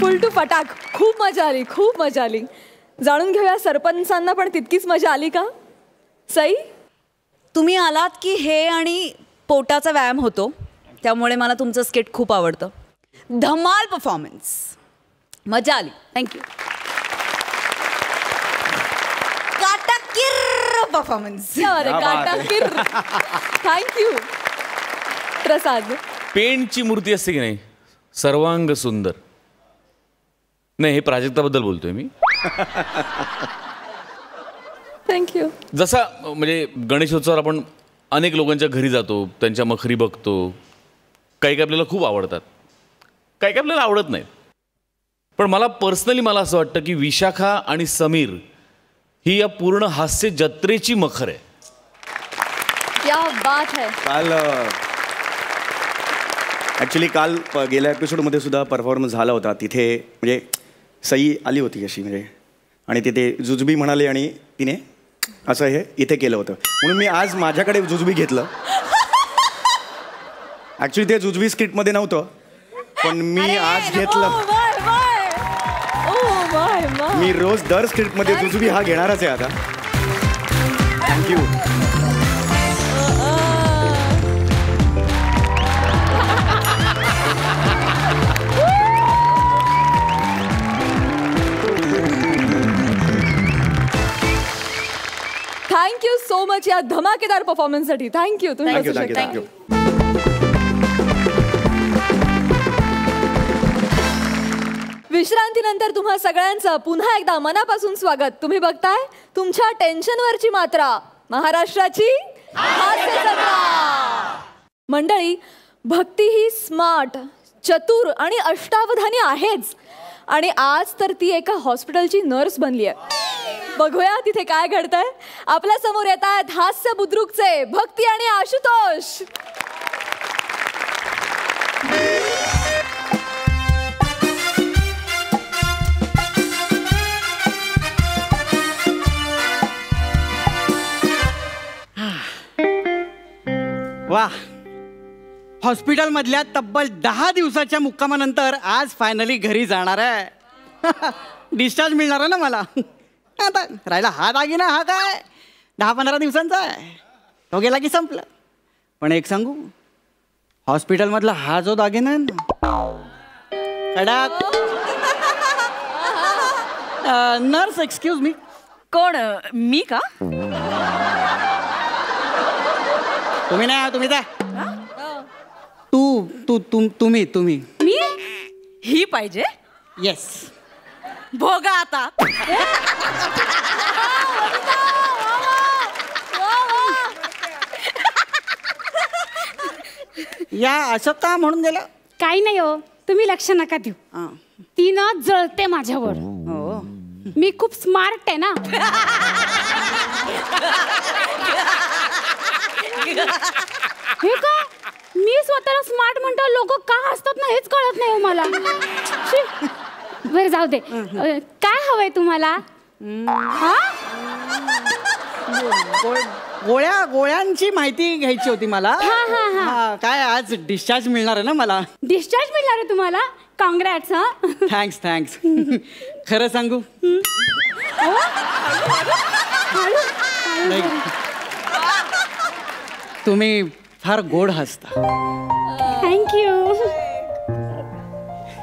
फुल टू फटाक. खूप मजा आली, खूप मजा आली. जाणून घेऊया सरपंचांना पण तितकीच मजा आली का? सई, तुम्ही आलात की हे आणि पोटाचा व्यायाम होतो, त्यामुळे मला तुमचं स्किट खूप आवडतं. धमाल परफॉर्मन्स, मजा आली. थँक्यू. काटाकीर परफॉर्मन्स. थँक्यू. प्रसाद, पेंटची मूर्ती असते की नाही, सर्वांग सुंदर. नाही, हे प्राजक्ताबद्दल बोलतोय मी. थँक्यू. जसा म्हणजे गणेशोत्सवावर आपण अनेक लोकांच्या घरी जातो, त्यांच्या मखरी बघतो. काही आपल्याला खूप आवडतात, काही आपल्याला आवडत नाहीत. पण मला पर्सनली असं वाटतं की विशाखा आणि समीर ही या पूर्ण हास्य जत्रेची मखर आहे. क्या बात है. काल ॲक्च्युली काल गेल्या एपिसोडमध्ये सुद्धा परफॉर्मन्स झाला होता. तिथे म्हणजे सई आली होती अशी म्हणजे, आणि तिथे जुजबी म्हणाले आणि तिने असं हे इथे केलं होतं, म्हणून मी आज माझ्याकडे जुजबी घेतलं. ॲक्च्युली ते जुजबी स्किटमध्ये नव्हतं, पण मी आज घेतलं. मी रोज दर स्क्रिप्टमध्ये जुजबी हा घेणारच आहे आता. थँक्यू. थँक्यू सो मच या धमाकेदार परफॉर्मन्ससाठी. थँक्यू. तुम्ही थँक्यू बसू शकता. थँक्यू. विश्रांतीनंतर तुम्हा सगळ्यांचं पुन्हा एकदा मनापासून स्वागत. तुम्ही बघताय तुमच्या टेन्शनवरची मात्रा, महाराष्ट्राची हास्य जत्रा. मंडळी, भक्ती ही स्मार्ट, चतुर आणि अष्टावधानी आहेच, आणि आज तर ती एका हॉस्पिटलची नर्स बनली आहे. बघूया तिथे काय घडतंय. आपल्या समोर येत आहेत हास्य बुद्रुकचे भक्ती आणि आशुतोष. वा, हॉस्पिटलमधल्या तब्बल 10 दिवसाच्या मुक्कामानंतर आज फायनली घरी जाणार आहे. डिस्चार्ज मिळणार आहे ना मला. आता राहिला हा दागिना, हा काय 10-15 दिवसांचा आहे, तो गेला की संपलं. पण एक सांगू, हॉस्पिटलमधला हा जो दागिना आहे ना, कडक. Nurse, excuse me. कोण? मी का? तुम्ही नाही, तुम्ही जा. तुम्ही मी ही पाहिजे. येस. भोगा आता. या असं का म्हणून गेलं? काही नाही हो, तुम्ही लक्ष नका देऊ. ती ना जळते माझ्यावर. हो, मी खूप स्मार्ट आहे ना. हे का, मी स्वतःला स्मार्ट म्हणतो, लोक का हसतात ना हेच कळत नाही हो मला. बरं जाऊ दे. काय हवंय तुम्हाला? हा, गोळ्यांची माहिती घ्यायची होती मला. काय आज डिस्चार्ज मिळणार आहे ना मला? डिस्चार्ज मिळणार आहे तुम्हाला? कॉंग्रॅट्स. हा, थँक्स. खरं सांगू, तुम्ही फार गोड हसता. थँक्यू.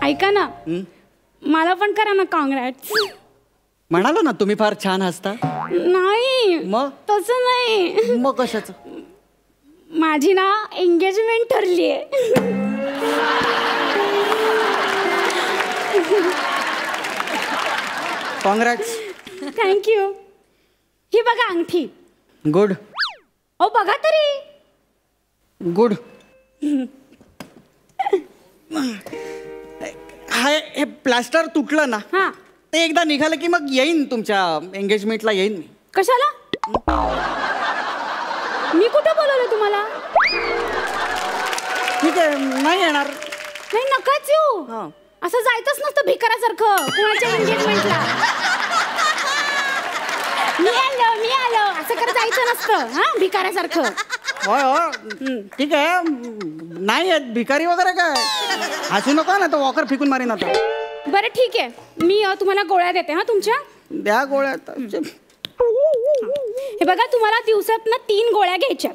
ऐका ना, मला पण करा ना कॉंग्रॅट्स. म्हणालो ना तुम्ही फार छान हसता. नाही, मग तसं नाही. मग कशाचं? माझी ना एंगेजमेंट ठरली आहे. कॉंग्रॅट्स. थँक्यू. ही बघा अंगठी. गुड. ओ बघा तरी. गुड. हे प्लास्टर तुटलं ना, हा, ते एकदा निघालं की मग येईन तुमच्या एंगेजमेंटला येईन मी. कशाला? मी कुठं बोलवलं तुम्हाला? ठीक आहे, नाही येणार. नाही, नकाच येऊ. हा. असं जायचंच नसतं भिकाऱ्यासारखं कोणाच्या एंगेजमेंटला. मी आलो असं करत जायचं नसतं. हा, भिकाऱ्यासारखं. होय हो, ठीक आहे. नाही येत भिकारी वगैरे काय. हसू नका ना, तो वॉकर फेकून मारीन आता. बरं ठीक आहे, मी तुम्हाला गोळ्या देते. हा, तुमच्या द्या गोळ्या. हे बघा, तुम्हाला दिवसातनं 3 गोळ्या घ्यायच्या.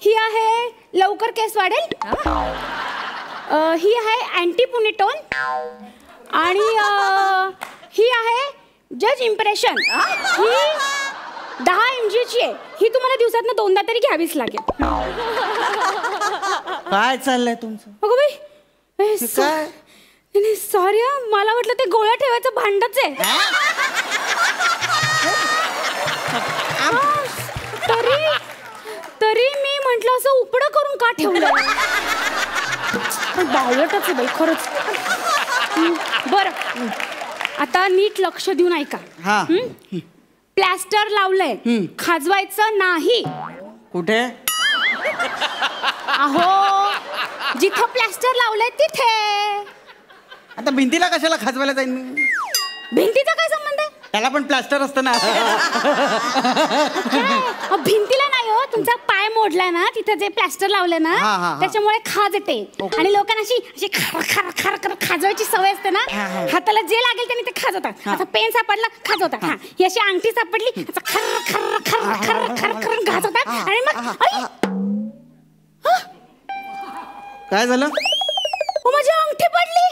ही आहे लवकर केस वाढेल. ही आहे अँटीपुनेटोन. आणि ही आहे जज इम्प्रेशन. ही 10 mgची आहे. ही तुम्हाला दिवसातनं 2दा तरी घ्यावीच लागेल. काय चाललंय तुमचं? अगं बाई, काय? नाही सॉरी, मला वाटलं ते गोळ्या ठेवायचं भांडच आहे. तरी मी म्हंटल असं उपडं करून का ठेवलं. बावळटच आहे बाई खरंच. बरं, आता नीट लक्ष देऊन ऐका. हा. प्लॅस्टर लावलंय, खाजवायचं नाही. कुठे? अहो, जिथं प्लॅस्टर लावलंय तिथे. आता भिंतीला कशाला खाजवायला जाईन मी? भिंतीचा काय संबंध आहे? त्याला पण प्लास्टर असतं ना. भिंतीला नाही हो, तुमचा पाय मोडलाय ना, तिथं जे प्लॅस्टर लावलं ना, त्याच्यामुळे खाज येते. आणि लोकांना अशी खर खर खर खर खाजवायची सवय असते ना. हाताला जे लागेल त्याने ते खाजवतात. आता पेन सापडला खाजवतात. हा, ही अशी अंगठी सापडली खर खर खर खर खर खर घाजवतात. आणि मग काय झालं? माझी अंगठी पडली.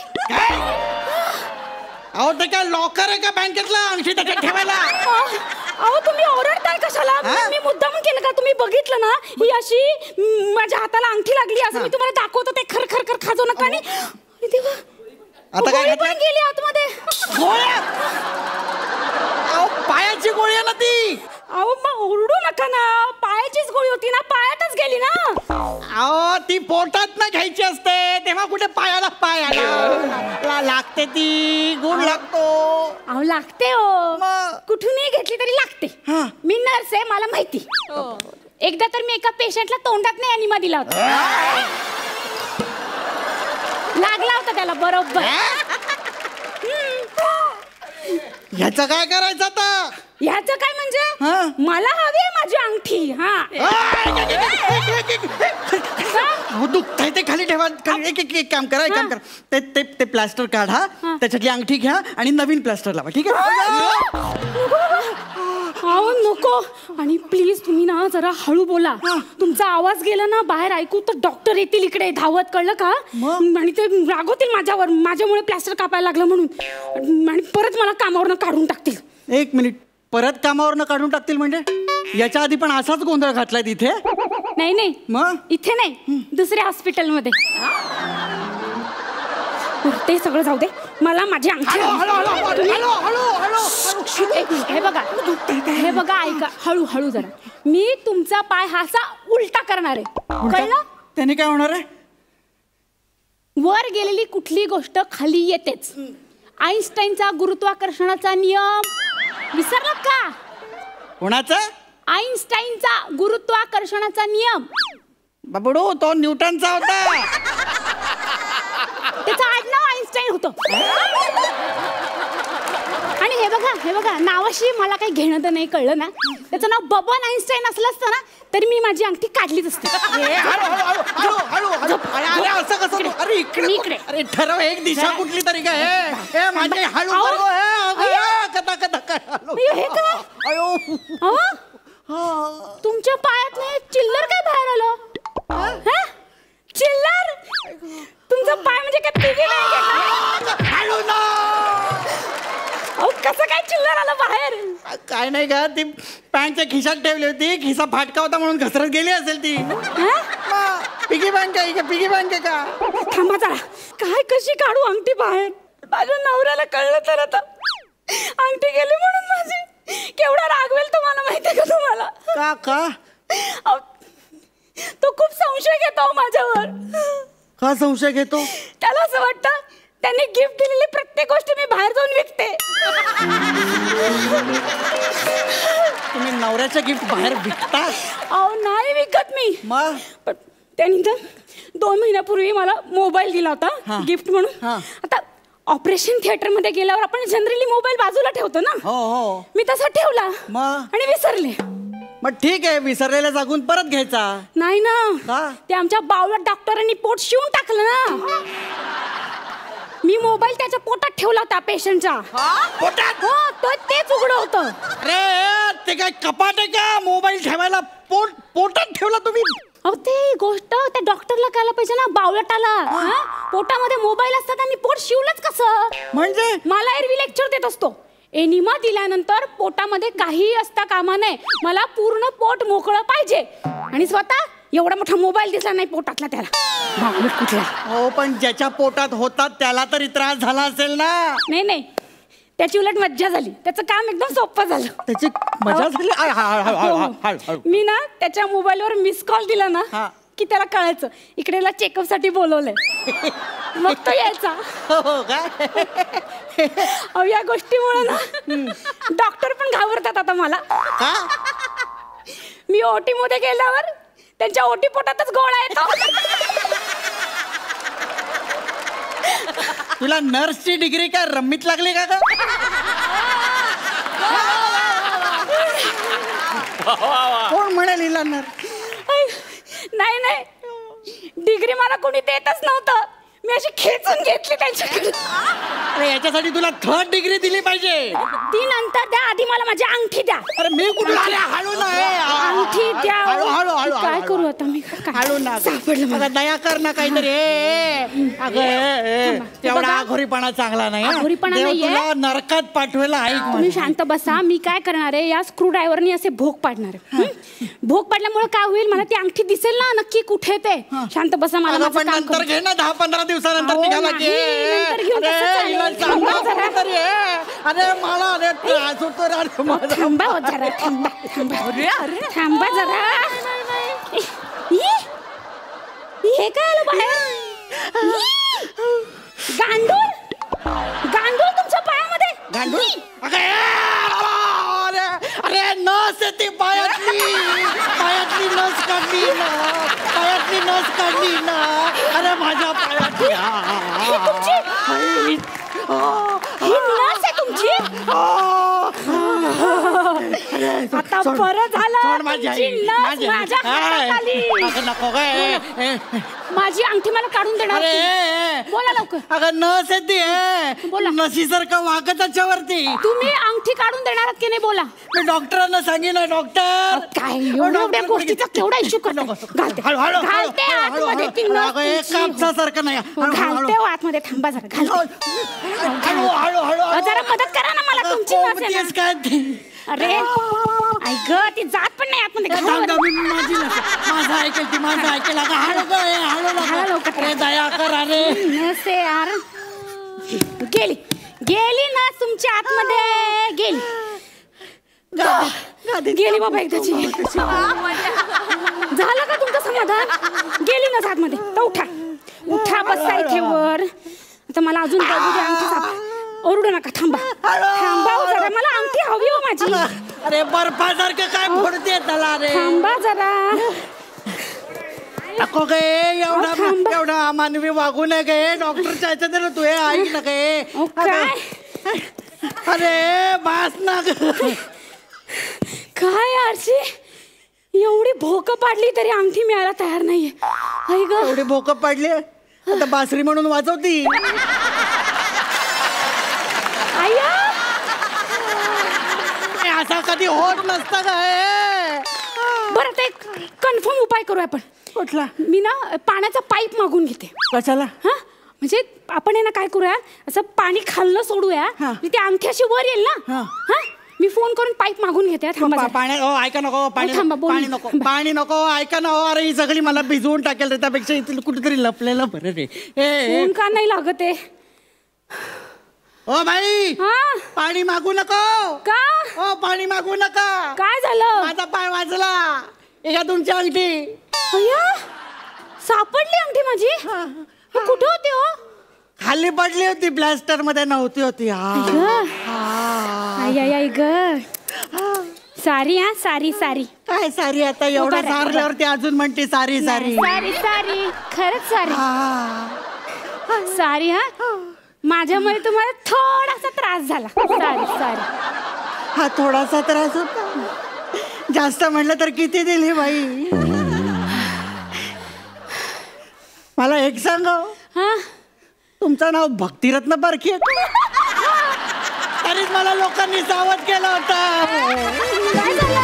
अहो, ते काय लॉकर आहे का बँकेतला अंगठी त्याच्यात ठेवायला? अहो, तुम्ही ओरडताय कशाला? मी मुद्दाम केलं का? तुम्ही बघितलं ना, ही अशी माझ्या हाताला अंगठी लागली. असं मी तुम्हाला दाखवतो. ते खर खर खर खाजवू नका. आणि देवा, आता काय पण गेली आतमध्ये. गोळ्या? अहो, पायाची गोळी आहे ना ती. अहो, मग ओरडू नका ना. पायाचीच गोळी होती ना, पायातच गेली ना. अहो, ती पोटात ना घ्यायची असते, तेव्हा कुठे पायाला लागते ती. गुण लागतो. अहो, लागते हो, कुठूनही घेतली तरी लागते. मी नर्स आहे, मला माहिती. एकदा तर मी एका पेशंटला तोंडात नाही अनिमा दिला होता. लागला होता त्याला बरोबर. ह्याचं काय करायचं आता? ह्याचं काय म्हणजे? मला हवी आहे माझी अंगठी. हा, दुखतंय ते खाली ठेवा. एक काम करा, एक काम करा. ते प्लास्टर काढा, त्याच्यातली अंगठी घ्या आणि नवीन प्लास्टर लावा. ठीक आहे? अहो नको. आणि प्लीज तुम्ही ना जरा हळू बोला. तुमचा आवाज गेला ना बाहेर ऐकू तर डॉक्टर येतील इकडे धावत, कळलं का? आणि ते रागवतील माझ्यावर, माझ्यामुळे प्लास्टर कापायला लागलं म्हणून. आणि परत मला कामावरनं काढून टाकतील. 1 मिनिट, परत कामावरनं काढून टाकतील म्हणजे? याच्या आधी पण असाच गोंधळ घातलाय तिथे? नाही नाही, मग इथे नाही, दुसऱ्या हॉस्पिटलमध्ये. ते सगळं जाऊ दे, मला माझी अंगठी. हे बघा ऐका, हळू हळू जरा. मी तुमचा पाय हा असा उलटा करणार आहे, कळलं? त्याने काय होणार आहे? वर गेलेली कुठली गोष्ट खाली येतेच. आईन्स्टाईनचा गुरुत्वाकर्षणाचा नियम विसरलात का? कोणाचा? आईन्स्टाईनचा गुरुत्वाकर्षणाचा नियम. बाबडू, तो न्यूटनचा होता. त्याचं आडनाव आईन्स्टाईन होतं. आणि हे बघा नावाशी मला काही घेणं तर नाही, कळलं ना? त्याचं नाव बबन आईन्स्टाईन असलं असतं ना तरी मी माझी अंगठी काढलीच असते. असं कसं? अरे इकडे. अरे ठरव एक दिशा कुठली तरी काय. माझे हळू तुमच्या पायात चिल्लर काय बाहेर आलं? चिल्लर? तुमचा पाय म्हणजे काय पिगी बँक? कसं काय चिल्लर आलं बाहेर? काय नाही का, ती पॅन्टच्या खिशात ठेवली होती, खिसा फाटका होता म्हणून घसरत गेली असेल ती. पिगी बँक आहे का? पिगी बँक आहे का? थांबा जरा, काय कशी काढू अंगठी बाहेर? माझ्या नवऱ्याला कळलं तर आता अंगठी गेली म्हणून माझी केवढा रागवेल तुम्हाला माहितीये का तुम्हाला? का अहो, तो खूप संशय घेतो माझ्यावर. का संशय घेतो? त्याला असं वाटतं त्यांनी गिफ्ट दिलेली प्रत्येक गोष्ट मी बाहेर जाऊन विकते. तुम्ही नवऱ्याचं गिफ्ट बाहेर विकता? अहो नाही विकत मी. मग पण त्यांनी तर 2 महिन्यापूर्वी मला मोबाईल दिला होता गिफ्ट म्हणून. आता ऑपरेशन थिएटर मध्ये गेल्यावर आपण जनरली मोबाईल बाजूला ठेवतो ना. हो. मी तसा ठेवला मग आणि विसरले. मग ठीक आहे, विसरलेल्या जागून परत घ्यायचा. नाही ना, का? ते आमच्या बावळट डॉक्टरांनी पोट शिवून टाकलं ना. मी मोबाईल त्याच्या पोटात ठेवला होता पेशंटच्या पोटात. हो, तो तेच उघडं होतं. अरे ते काय कपाट आहे का मोबाईल ठेवायला? पोटात ठेवला तुम्ही? अहो ते गोष्ट त्या डॉक्टरला कळायला पाहिजे ना, बावळटाला. पोटामध्ये मोबाईल असतात आणि पोट शिवलंच कसं? म्हणजे मला एरवी लेक्चर देत असतो. एनिमा दिल्यानंतर पोटामध्ये काही असता कामा नये, मला पूर्ण पोट मोकळं पाहिजे. आणि स्वतः एवढा मोठा मोबाईल दिसला नाही पोटातला त्याला. बावळट कुठला. हो, पण ज्याच्या पोटात होतात त्याला तरी त्रास झाला असेल ना. नाही, त्याची उलट मज्जा झाली. त्याचं काम एकदम सोपं झालं. त्याची मजा झाली. मी ना त्याच्या मोबाईलवर मिस कॉल दिला ना की त्याला कळायचं इकडेला चेकअप साठी बोलवलंय. मग तो यायचा. हो काय? अहो या गोष्टीमुळे ना डॉक्टर पण घाबरतात आता मला. मी ओटी मध्ये गेल्यावर त्यांच्या ओटी पोटातच गोळा येतो. तुला नर्सची डिग्री काय रम्मीत लागली का? कोण म्हणाल हिला नर्स? नाही, डिग्री मला कोणी देतच नव्हतं. मी अशी खेचून घेतली त्यांच्याकडे. अरे याच्यासाठी तुला 3rd डिग्री दिली पाहिजे. ती नंतर द्या, आधी मला माझी अंगठी द्या. अरे मी कुठला? हळू ना. अंगठी द्या. हळू. काय करू आता मी? हळू ना. सापडलं. दया कर ना काहीतरी. तेवढा आघोरीपणा चांगला नाही. आघोरीपणा देव नाहीये. तुला नरकात पाठवायला. ऐक तुम्ही शांत बसा. मी काय करणार आहे, या स्क्रू ड्रायव्हरनी असे भोग पाडणार आहे. भोग पाडल्यामुळे काय होईल, मला ती अंगठी दिसेल ना नक्की कुठे ते. शांत बसा. मला माझं काम नंतर घे ना. 10-15 दिवसानंतर निघाला की. नंतर घेऊन कसं चालेल? अरे मला त्रास होतो. थांबा हो जरा. थांबा जरा. हे काय आलं बाहेर? गांडूळ तुमच्या पायामध्ये. गांडूळ? अरे नस आहे ती पायातली नस काढली ना. अरे माझ्या पायातली. ही नस आहे तुमची. आता बरं झालं. तुमची नस माझ्या हातात आली. नको काय. माझी अंगठी मला काढून देणार. बोला लवकर. अगं नस आहे ती. बोला. नसीसारखं वागत त्याच्यावरती. तुम्ही अंगठी काढून देणार आहात की नाही? बोला. मी डॉक्टरांना सांगेन ना. डॉक्टर काय एवढ्या गोष्टीचा केवढा इश्यू करतो? घालते आतमध्ये ती नस. कापसासारखं नाही. घालते आतमध्ये. थांबा जरा. जरा मदत करा ना मला. तुमची नस आहे ना. काय? अरे ऐक, ती जात पण नाही आतमध्ये. माझं ऐकेल. हळू लवकर. दया कर. अरे नसे यार. गेली ना तुमच्या आतमध्ये. गेली बाबा एकदाची. झालं का तुमचं समाधान? गेली ना आतमध्ये. तर उठा बसा इथे वर. आता मला अजून बघू द्या अंगठी. ओरडू नका. थांबा जरा. मला अंगठी हवी हो माझी. अरे बर्फासारखं काय फोडते त्याला. रे थांबा जरा. नको गे. एवढा अमानवी वागू नये गे. डॉक्टरच्या ह्याच्यात ना तू. ऐक ना गे. काय? अरे बास ना. काय आरशी, एवढी भोकं पाडली तरी अंगठी मिळायला तयार नाहीये. एवढी भोकं पाडली आता बासरी म्हणून वाजवती. असा कधी होत नसतं काय. बरं ते कन्फर्म उपाय करू आपण. कुठला? मी ना पाण्याचा पाईप मागून घेते. कशाला? म्हणजे आपण आहे ना काय करूया, असं पाणी खाल्लं सोडूया. ती अंगठी अशी वर येईल ना. मी फोन करून पाईप मागून घेते. ऐका नको. पाणी नको. ऐका ना. अरे ही सगळी मला भिजवून टाकेल रे. त्यापेक्षा इथे कुठेतरी लपलेलं बरं रे. फोन का नाही लागत आहे? ओ बाई हा पाणी मागू नको. का ओ पाणी मागू नका. काय झालं? माझा पाय वाजला. एका तुमची अंगठी. अय्या सापडली अंगठी माझी. कुठे होती हो? खाली पडली होती, प्लॅस्टर मध्ये नव्हती होती. आय ग सारी. हा सारी सारी. काय सारी? आता एवढं सारल्यावरती अजून म्हणते सारी सारी. सारी सारी खरंच सारी. सारी. हा माझ्यामुळे तुम्हाला थोडासा त्रास झाला. सारी सारी. हा थोडासा त्रास होता. जास्त म्हटलं तर किती दिली बाई? मला एक सांग, हा तुमचं नाव भक्तिरत्न बरकी आहे. तरीच मला लोकांनी सावध केलं होतं. काय झालं?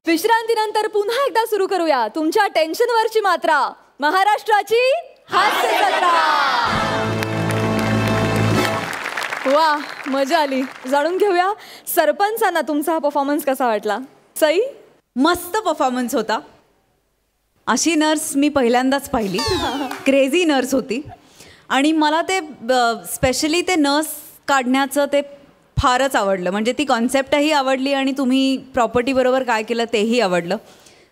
विश्रांतीनंतर पुन्हा एकदा सुरू करूया तुमच्या टेन्शनवरची मात्रा, महाराष्ट्राची हास्य जत्रा. वा मजा आली. जाणून घेऊया सरपंचांना तुमचा हा परफॉर्मन्स कसा वाटला. सई? मस्त परफॉर्मन्स होता. अशी नर्स मी पहिल्यांदाच पाहिली. क्रेझी नर्स होती. आणि मला ते स्पेशली ते नर्स काढण्याचं ते फारच आवडलं. म्हणजे ती कॉन्सेप्टही आवडली आणि तुम्ही प्रॉपर्टीबरोबर काय केलं तेही आवडलं.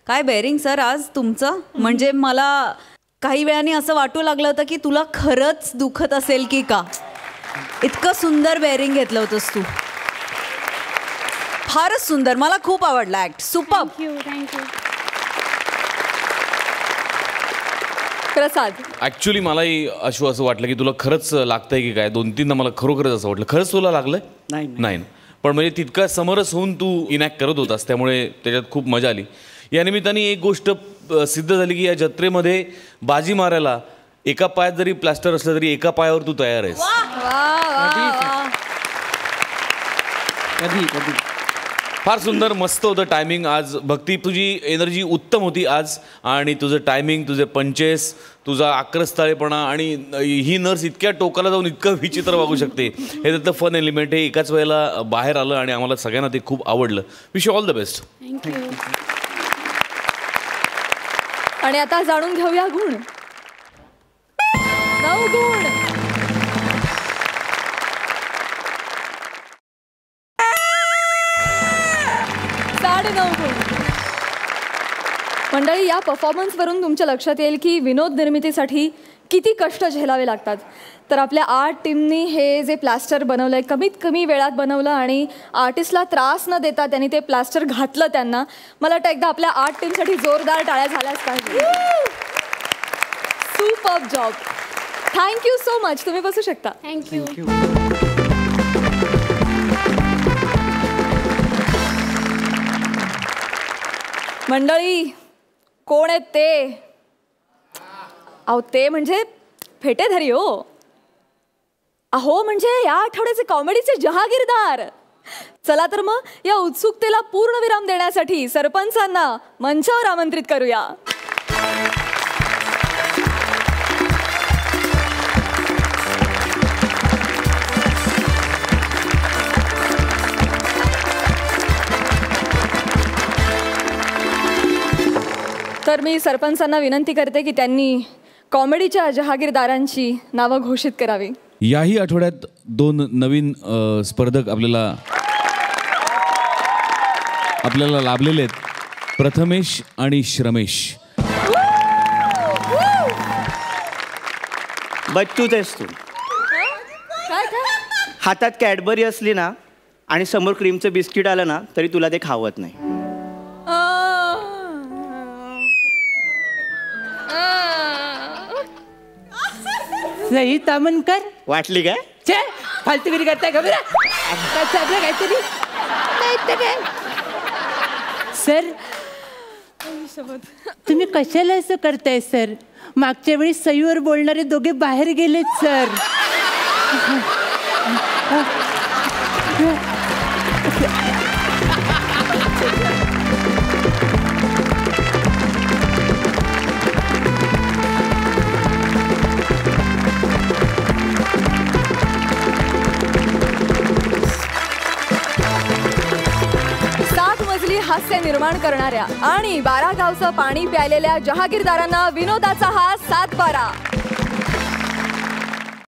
काय बेअरिंग सर आज तुमचं. म्हणजे मला काही वेळाने असं वाटू लागलं होतं की तुला खरंच दुखत असेल की का. इतकं सुंदर बेअरिंग घेतलं होतंस तू. फारच सुंदर. मला खूप आवडला ॲक्ट. सुपर्ब. थँक्यू. प्रसाद? ऍक्च्युली मलाही असं वाटलं की तुला खरंच लागतंय की काय. 2-3दा मला खरोखरच असं वाटलं. खरंच तुला लागलंय? नाही. पण म्हणजे तितका समरस होऊन तू इनॅक्ट करत होतास, त्यामुळे त्याच्यात खूप मजा आली. या निमित्ताने एक गोष्ट सिद्ध झाली की या जत्रेमध्ये बाजी मारायला एका पायात जरी प्लास्टर असलं तरी एका पायावर तू तयार आहेस. कधी कधी फार सुंदर, मस्त होतं टायमिंग आज. भक्ती, तुझी एनर्जी उत्तम होती आज. आणि तुझं टायमिंग, तुझे पंचेस, तुझा आक्रस्ताळेपणा आणि ही नर्स इतक्या टोकाला जाऊन इतकं विचित्र वागू शकते, हे त्याचं फन एलिमेंट हे एकाच वेळेला बाहेर आलं आणि आम्हाला सगळ्यांना ते खूप आवडलं. Wish you all the best. Thank you. आणि आता जाणून घेऊया गुण. 9 गुण. मंडळी, या परफॉर्मन्सवरून तुमच्या लक्षात येईल की विनोद निर्मितीसाठी किती कष्ट झेलावे लागतात. तर आपल्या आर्ट टीमनी हे जे प्लास्टर बनवलं आहे कमीत कमी वेळात बनवलं आणि आर्टिस्टला त्रास न देता त्यांनी ते प्लास्टर घातलं त्यांना. मला वाटतं एकदा आपल्या आर्ट टीमसाठी जोरदार टाळ्या झाल्याच पाहिजे. Superb job. Thank you so much. तुम्ही बसू शकता. थँक्यू. मंडळी, कोण आहेत ते? अहो ते म्हणजे फेटेधरी हो. अहो म्हणजे या आठवड्याचे कॉमेडीचे जहागीरदार. चला तर मग या उत्सुकतेला पूर्णविराम देण्यासाठी सरपंचांना मंचावर आमंत्रित करूया. तर मी सरपंचांना विनंती करते की त्यांनी कॉमेडीच्या जहागीरदारांची नावं घोषित करावी. याही आठवड्यात 2 नवीन स्पर्धक आपल्याला लाभलेले आहेत. प्रथमेश आणि श्रमेश. बच्चूच आहेस तू. हातात कॅडबरी असली ना आणि समोर क्रीमचं बिस्किट आलं ना तरी तुला ते खावत नाही. सई तामनकर वाटली काय? छे फालतूगिरी करताय का? काहीतरी सर, तुम्ही कशाला असं करताय सर? मागच्या वेळी सईवर बोलणारे दोघे बाहेर गेलेत सर. अंगाखाली हास्य निर्माण करणाऱ्या आणि 12 गावचं पाणी प्यायलेल्या जहागीरदारांना विनोदाचा हा 7 बारा.